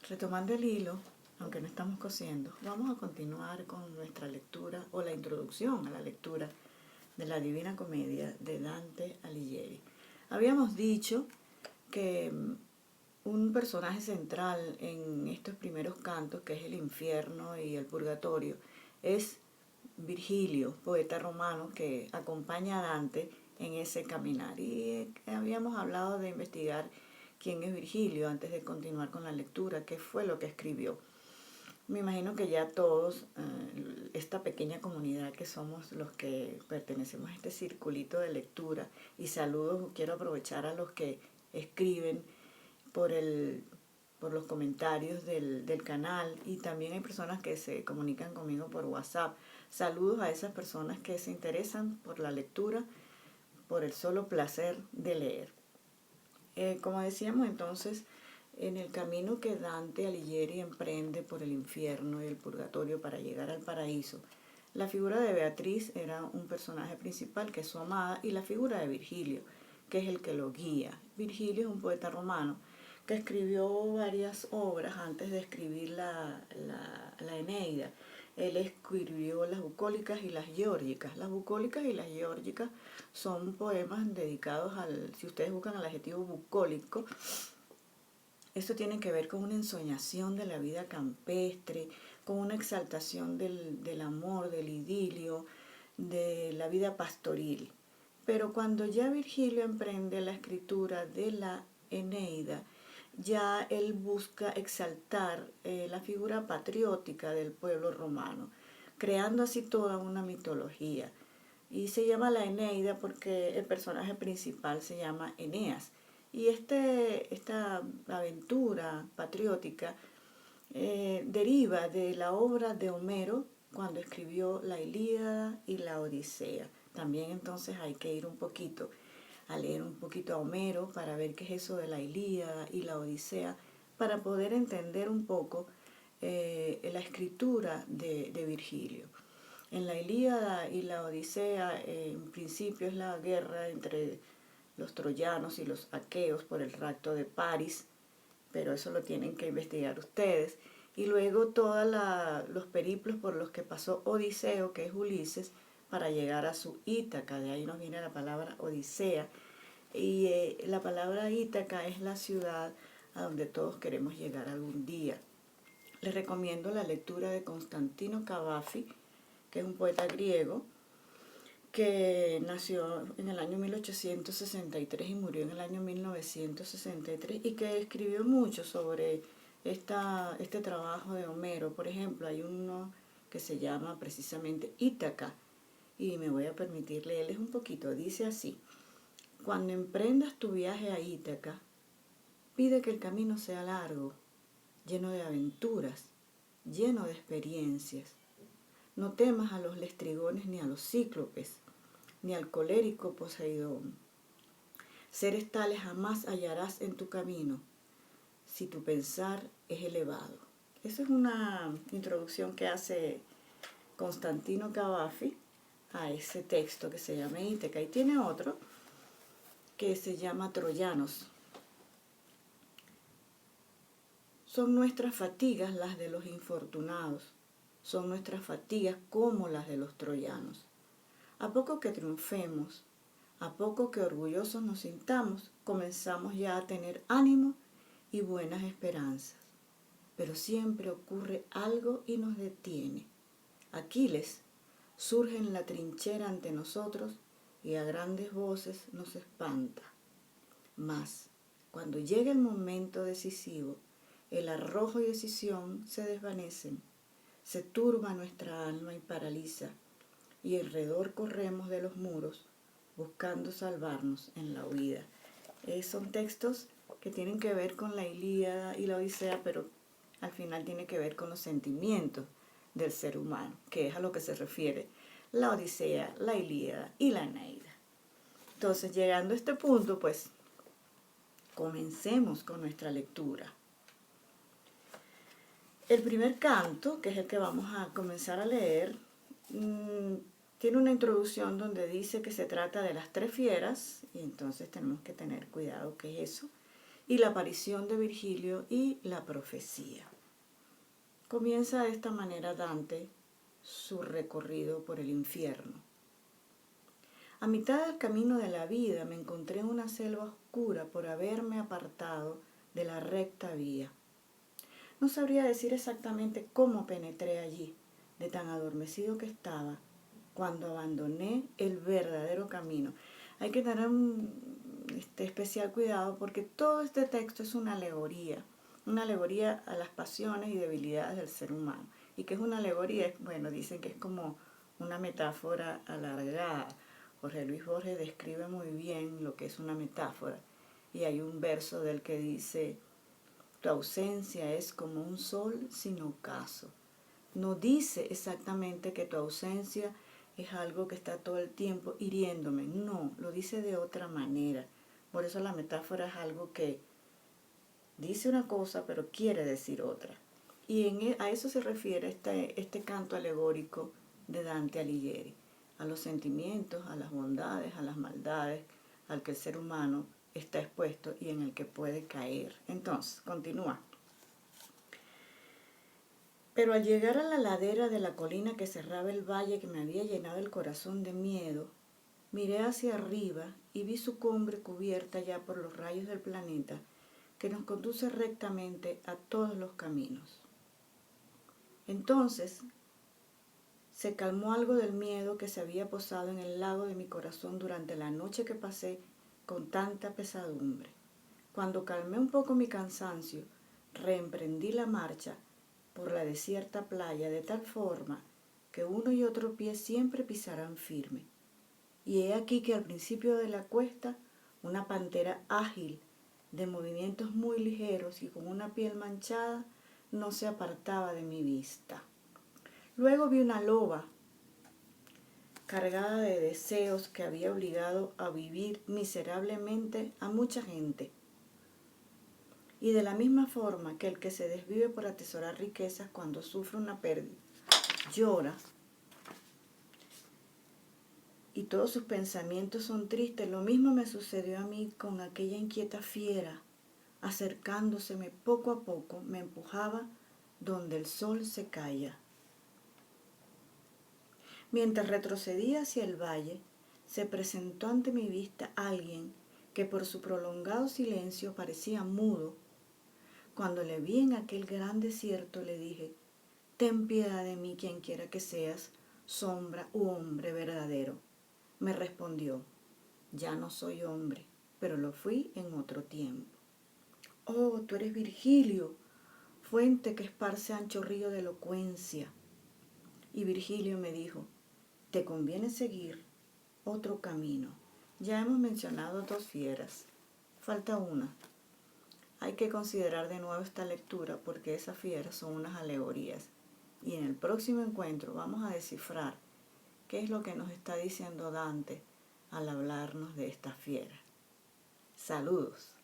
Retomando el hilo, aunque no estamos cosiendo, vamos a continuar con nuestra lectura o la introducción a la lectura de la Divina Comedia de Dante Alighieri. Habíamos dicho que un personaje central en estos primeros cantos, que es el infierno y el purgatorio, es Virgilio, poeta romano que acompaña a Dante en ese caminar. Y habíamos hablado de investigar quién es Virgilio antes de continuar con la lectura, qué fue lo que escribió. Me imagino que ya todos, esta pequeña comunidad que somos los que pertenecemos a este circulito de lectura, y saludos, quiero aprovechar a los que escriben por los comentarios del canal, y también hay personas que se comunican conmigo por WhatsApp. Saludos a esas personas que se interesan por la lectura, por el solo placer de leer. Como decíamos entonces, en el camino que Dante Alighieri emprende por el infierno y el purgatorio para llegar al paraíso, la figura de Beatriz era un personaje principal, que es su amada, y la figura de Virgilio, que es el que lo guía. Virgilio es un poeta romano que escribió varias obras antes de escribir la Eneida. Él escribió las bucólicas y las geórgicas. Las bucólicas y las geórgicas son poemas dedicados si ustedes buscan el adjetivo bucólico, esto tiene que ver con una ensoñación de la vida campestre, con una exaltación del amor, del idilio, de la vida pastoril. Pero cuando ya Virgilio emprende la escritura de la Eneida, ya él busca exaltar la figura patriótica del pueblo romano, creando así toda una mitología. Y se llama la Eneida porque el personaje principal se llama Eneas. Y esta aventura patriótica deriva de la obra de Homero cuando escribió la Ilíada y la Odisea. También entonces hay que ir un poquito a leer un poquito a Homero para ver qué es eso de la Ilíada y la Odisea, para poder entender un poco la escritura de Virgilio. En la Ilíada y la Odisea, en principio es la guerra entre los troyanos y los aqueos por el rapto de París, pero eso lo tienen que investigar ustedes. Y luego todos los periplos por los que pasó Odiseo, que es Ulises, para llegar a su Ítaca. De ahí nos viene la palabra Odisea. Y la palabra Ítaca es la ciudad a donde todos queremos llegar algún día. Les recomiendo la lectura de Constantino Cavafy, que es un poeta griego, que nació en el año 1863 y murió en el año 1963, y que escribió mucho sobre este trabajo de Homero. Por ejemplo, hay uno que se llama precisamente Ítaca, y me voy a permitir leerles un poquito. Dice así: cuando emprendas tu viaje a Ítaca, pide que el camino sea largo, lleno de aventuras, lleno de experiencias. No temas a los lestrigones ni a los cíclopes, ni al colérico Poseidón. Seres tales jamás hallarás en tu camino, si tu pensar es elevado. Esa es una introducción que hace Constantino Cavafy a ese texto que se llama Ítaca. Y tiene otro que se llama Troyanos. Son nuestras fatigas las de los infortunados, son nuestras fatigas como las de los troyanos. A poco que triunfemos, a poco que orgullosos nos sintamos, comenzamos ya a tener ánimo y buenas esperanzas. Pero siempre ocurre algo y nos detiene. Aquiles surge en la trinchera ante nosotros y a grandes voces nos espanta. Mas, cuando llega el momento decisivo, el arrojo y decisión se desvanecen, se turba nuestra alma y paraliza, y alrededor corremos de los muros buscando salvarnos en la huida. Son textos que tienen que ver con la Ilíada y la Odisea, pero al final tiene que ver con los sentimientos del ser humano, que es a lo que se refiere la Odisea, la Ilíada y la Eneida. Entonces, llegando a este punto, pues comencemos con nuestra lectura. El primer canto, que es el que vamos a comenzar a leer, tiene una introducción donde dice que se trata de las tres fieras, y entonces tenemos que tener cuidado qué es eso. y la aparición de Virgilio y la profecía. Comienza de esta manera Dante su recorrido por el infierno. A mitad del camino de la vida me encontré en una selva oscura por haberme apartado de la recta vía. No sabría decir exactamente cómo penetré allí, de tan adormecido que estaba, cuando abandoné el verdadero camino. Hay que tener especial cuidado porque todo este texto es una alegoría a las pasiones y debilidades del ser humano. ¿Y qué es una alegoría? Bueno, dicen que es como una metáfora alargada. Jorge Luis Borges describe muy bien lo que es una metáfora. Y hay un verso del que dice: tu ausencia es como un sol sin ocaso. No dice exactamente que tu ausencia es algo que está todo el tiempo hiriéndome. No, lo dice de otra manera. Por eso la metáfora es algo que dice una cosa pero quiere decir otra. Y a eso se refiere este canto alegórico de Dante Alighieri, a los sentimientos, a las bondades, a las maldades, al que el ser humano está expuesto y en el que puede caer. Entonces, continúa. Pero al llegar a la ladera de la colina que cerraba el valle que me había llenado el corazón de miedo, miré hacia arriba y vi su cumbre cubierta ya por los rayos del planeta que nos conduce rectamente a todos los caminos. Entonces se calmó algo del miedo que se había posado en el lago de mi corazón durante la noche que pasé con tanta pesadumbre. Cuando calmé un poco mi cansancio, reemprendí la marcha por la desierta playa de tal forma que uno y otro pie siempre pisarán firme. Y he aquí que al principio de la cuesta, una pantera ágil, de movimientos muy ligeros y con una piel manchada, no se apartaba de mi vista. Luego vi una loba cargada de deseos que había obligado a vivir miserablemente a mucha gente. Y de la misma forma que el que se desvive por atesorar riquezas cuando sufre una pérdida, llora, y todos sus pensamientos son tristes, lo mismo me sucedió a mí con aquella inquieta fiera, acercándoseme poco a poco, me empujaba donde el sol se calla. Mientras retrocedía hacia el valle, se presentó ante mi vista alguien que por su prolongado silencio parecía mudo. Cuando le vi en aquel gran desierto, le dije: ten piedad de mí, quien quiera que seas, sombra u hombre verdadero. Me respondió: ya no soy hombre, pero lo fui en otro tiempo. Oh, tú eres Virgilio, fuente que esparce ancho río de elocuencia. Y Virgilio me dijo: te conviene seguir otro camino. Ya hemos mencionado dos fieras, falta una. Hay que considerar de nuevo esta lectura porque esas fieras son unas alegorías. Y en el próximo encuentro vamos a descifrar qué es lo que nos está diciendo Dante al hablarnos de esta fiera. Saludos.